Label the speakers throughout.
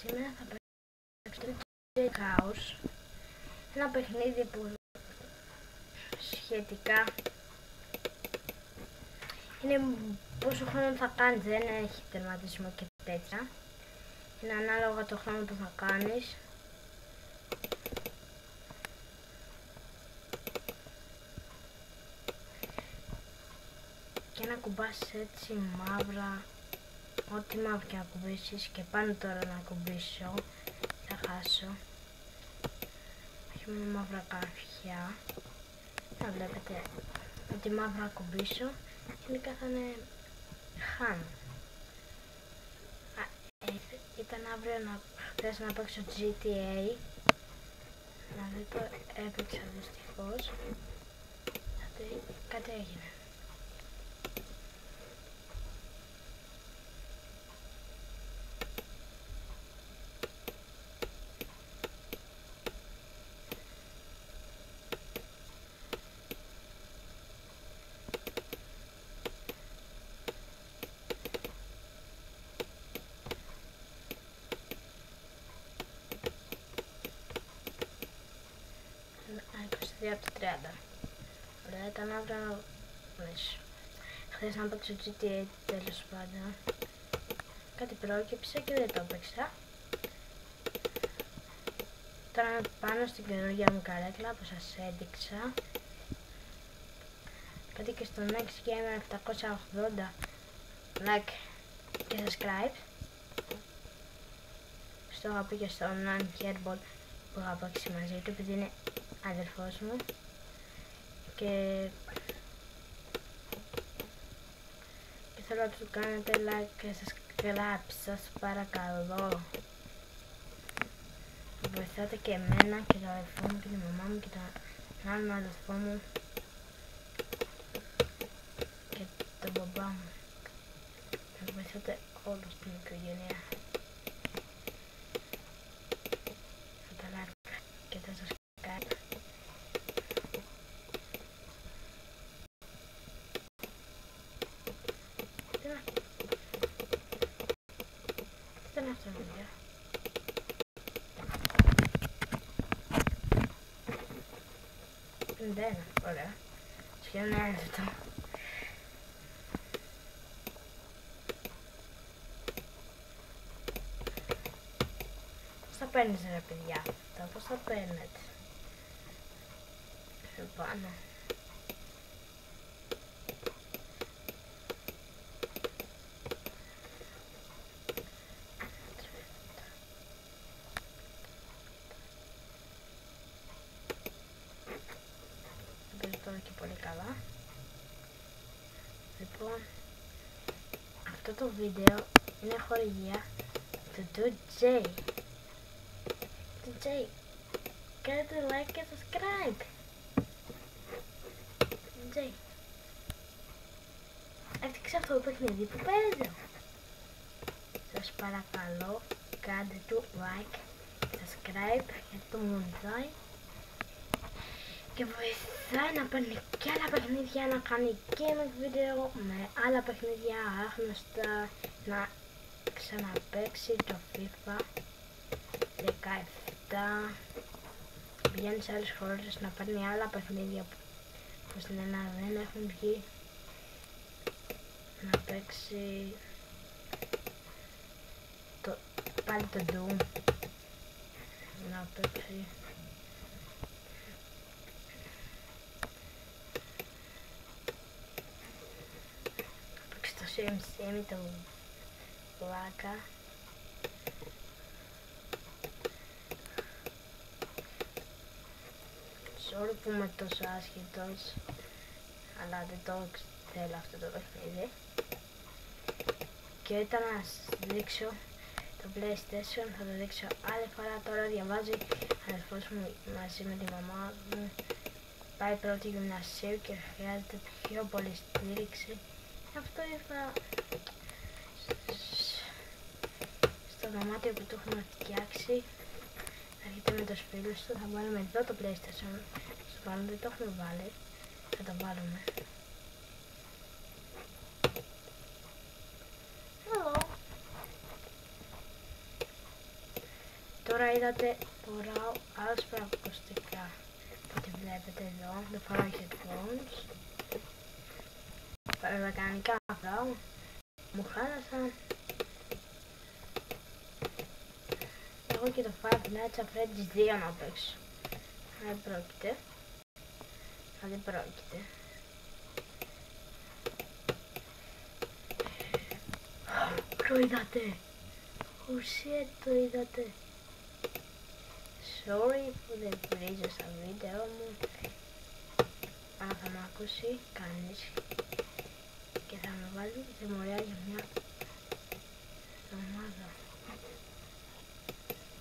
Speaker 1: Σήμερα θα παίξω το DJ Chaos, ένα παιχνίδι που σχετικά είναι πόσο χρόνο θα κάνεις, δεν έχει τερματισμό και τέτοια. Είναι ανάλογα το χρόνο που θα κάνεις. Και να κουμπάς έτσι μαύρα, ό,τι μαύρο και να κουμπίσεις, και πάνω τώρα να κουμπίσω, θα χάσω. Έχουμε μαύρα καρφιά. Να βλέπετε, ό,τι μαύρο να κουμπίσω, τελικά θα είναι χάνω. Ήταν αύριο χθες να παίξω GTA. Να δείτε, έπαιξα δυστυχώς. Κάτι έγινε. Από το 30. Ωραία, ήταν αύριο χθες να παίξω GTA, τέλος πάντων. Κάτι πρόκειψε και δεν το έπαιξα. Τώρα είμαι πάνω στην καινούργια μου καρέκλα που σας έδειξα. Κάτι και στο Next Gamer 780 like και subscribe. Στο είχα πει και στο Non-Hairball που είχα παίξει μαζί του, επειδή είναι αδερφός μου. Και θέλω να του κάνετε like και subscribe, σας παρακαλώ. Βοηθάτε και εμένα και τον αδερφό μου και τη μαμά μου και τον άλλον αδερφό μου και τον μπαμπά μου. Να βοηθάτε όλους την οικογένεια. Με τα like και τα subscribe. Τι είναι αυτό, παιδιά? Δεν, ωραία. Σχεδόν ένα λεπτό. Πώς θα παίρνεις ρε παιδιά αυτά, πώς θα παίρνετε? Πάνω. Τώρα και πολύ καλά. Λοιπόν, αυτό το βίντεο είναι χορηγία του 2J. 2J, κάντε like και subscribe. 2J, έφτιαξε αυτό το παιχνίδι που παίζω. Σας παρακαλώ, κάντε του like και subscribe, γιατί το μου βοηθάει και βοηθάει να παίρνει και άλλα παιχνίδια, να κάνει και ένα βίντεο με άλλα παιχνίδια άγνωστα, να ξαναπαίξει το FIFA 17, πηγαίνει σε άλλες χώρες να παίρνει άλλα παιχνίδια που στην Ελλάδα δεν έχουν βγει, να παίξει πάλι το Doom, να παίξει Sim, το πλάκα. Sorry που είμαι τόσο άσχετος, αλλά δεν το θέλω αυτό το παιχνίδι. Και όταν να σας δείξω το PlayStation θα το δείξω άλλη φορά. Τώρα διαβάζει αδερφός μου μαζί με τη μαμά μου, πάει πρώτη γυμνασίου και χρειάζεται πιο πολύ στήριξη. Αυτό ήρθα στο δωμάτιο που το έχουμε φτιάξει. Θα έρχεται με τους φίλους του, θα βάλουμε εδώ το PlayStation. Στο πάνω δεν το έχουμε βάλει, θα το βάλουμε. Hello. Τώρα είδατε φοράω άλλα ακουστικά. Ό,τι βλέπετε εδώ, δεν φοράω headphones. Παραδοκανικά φοράω. Μου χάλασαν. Έχω και το Five Nights at Freddy's 2 να παίξω. Δεν πρόκειται. Δεν πρόκειται. Το είδατε. Oh shit, το είδατε. Sorry που δεν βρίζω στα βίντεο μου. Αλλά θα με ακούσει κανείς και θα με βάλει τιμωρία για μια εβδομάδα.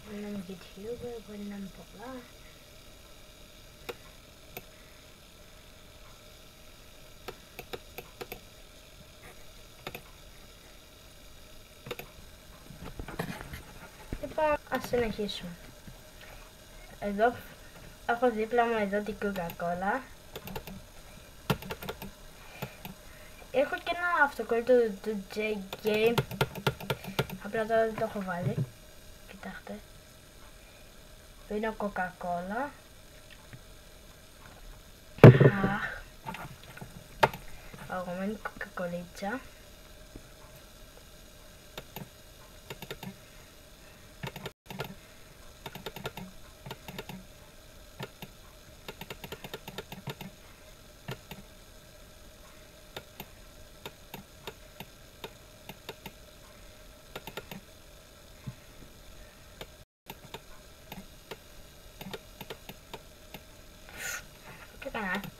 Speaker 1: Μπορεί να είμαι YouTuber, μπορεί να είμαι πολλά. Λοιπόν, ας συνεχίσουμε. Εδώ έχω δίπλα μου εδώ την Coca-Cola. Έχω και ένα αυτοκόλλητο του J-Game. Απλά τώρα δεν το έχω βάλει. Κοιτάξτε. Είναι Coca-Cola. Αγωμένη κοκακολίτσα.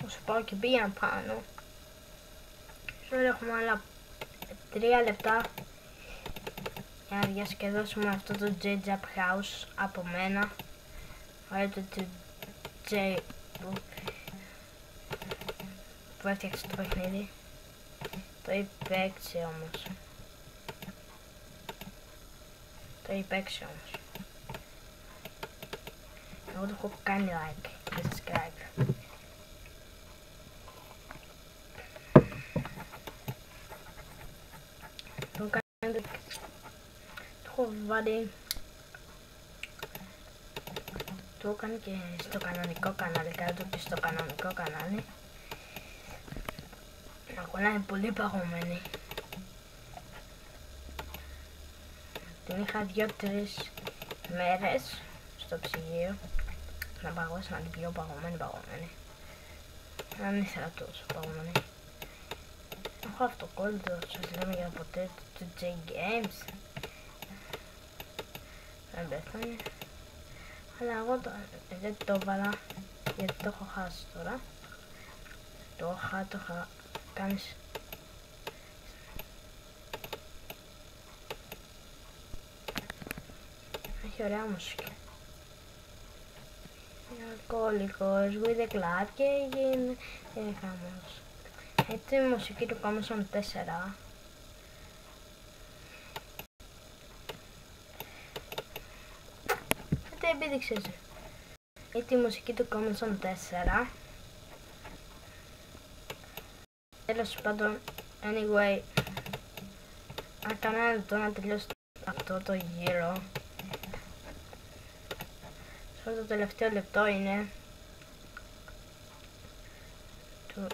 Speaker 1: Θα σου πάω και πήγαινα πάνω. Τώρα έχουμε άλλα 3 λεπτά για να διασκεδάσουμε αυτό το J-Jump House από μένα. Όλο το J που έφτιαξε το παιχνίδι. Το υπέξε όμως. Εγώ το έχω κάνει like και subscribe. Το έχω βάλει. Το έχω κάνει και στο κανονικό κανάλι, κάτω και στο κανονικό κανάλι. Ακόμα είναι πολύ παγωμένη. Την είχα 2-3 μέρες στο ψυγείο να παγώσει, να την πιο παγωμένη. Δεν ήθελα τόσο παγωμένη. Έχω αυτοκόλλητο, σας λέμε για ποτέ του J-Games. Δεν πέθανε. Αλλά εγώ δεν το έβαλα γιατί το έχω χάσει τώρα. Το είχα κάνει. Έχει ωραία μουσική. Αλκοολικός, with the club και έγινε χαμός. Έτσι η μουσική του Commission 4. Τι επίδειξες. Έτσι η μουσική του Commission 4. Τέλος πάντων, anyway, έκανα λεπτό να τελειώσει αυτό το γύρο. Αυτό το τελευταίο λεπτό είναι του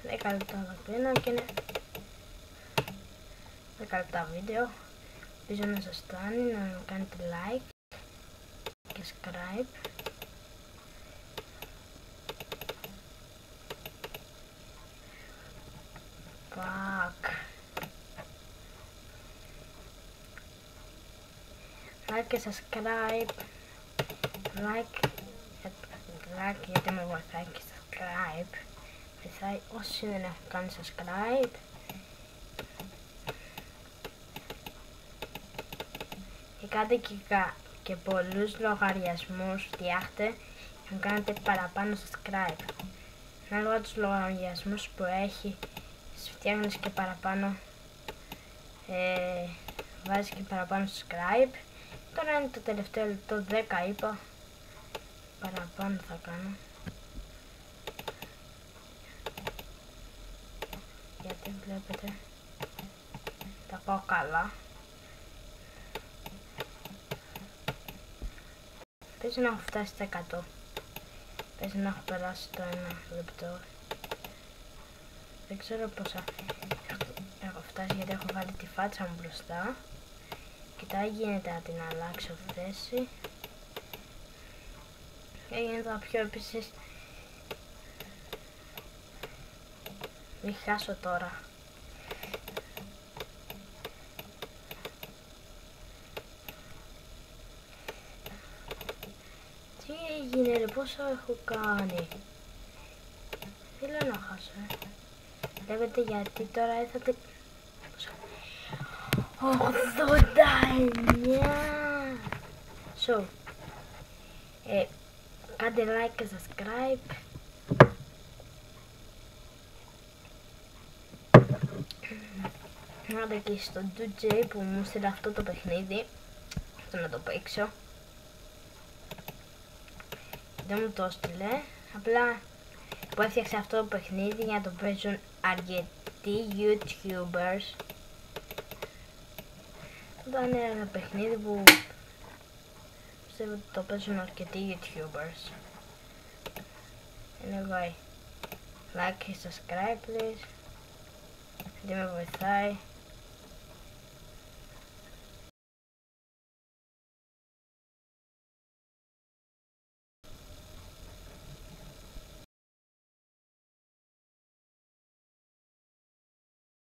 Speaker 1: 10 λεπτά δακρύνα και είναι 10 λεπτά βίντεο. Ελπίζω να σας φτάνει, να κάνετε like και subscribe. Like και subscribe. Like γιατί με βοηθάει και subscribe. Βοηθάει όσοι δεν έχουν κάνει subscribe. Και κάντε και πολλούς λογαριασμούς φτιάχτε και να κάνετε παραπάνω subscribe. Ανάλογα τους λογαριασμούς που έχει, φτιάχνεις και παραπάνω, βάζεις και παραπάνω subscribe. Τώρα είναι το τελευταίο λεπτό, 10 είπα, παραπάνω θα κάνω. Γιατί βλέπετε, τα πάω καλά. Παίζει να έχω φτάσει στα 100. Παίζει να έχω περάσει το 1 λεπτό. Δεν ξέρω πόσα έχω φτάσει γιατί έχω βάλει τη φάτσα μου μπροστά. Κοιτά, γίνεται να την αλλάξω θέση. Έγινε το πιο επίσης. Μην χάσω τώρα. Τι έγινε ρε, πόσο έχω κάνει. Θέλω να χάσω Βλέπετε γιατί τώρα ήρθατε 89. So κάντε like και subscribe. Άντε και στο DJ που μου στείλε αυτό το παιχνίδι. Αυτό να το παίξω. Δεν μου το έστειλε. Απλά που έφτιαξε αυτό το παιχνίδι για να το παίζουν αρκετοί YouTubers. Ήταν ένα παιχνίδι που πιστεύω ότι το παίζουν αρκετοί YouTubers. Anyway, like και subscribe please. Δεν με βοηθάει.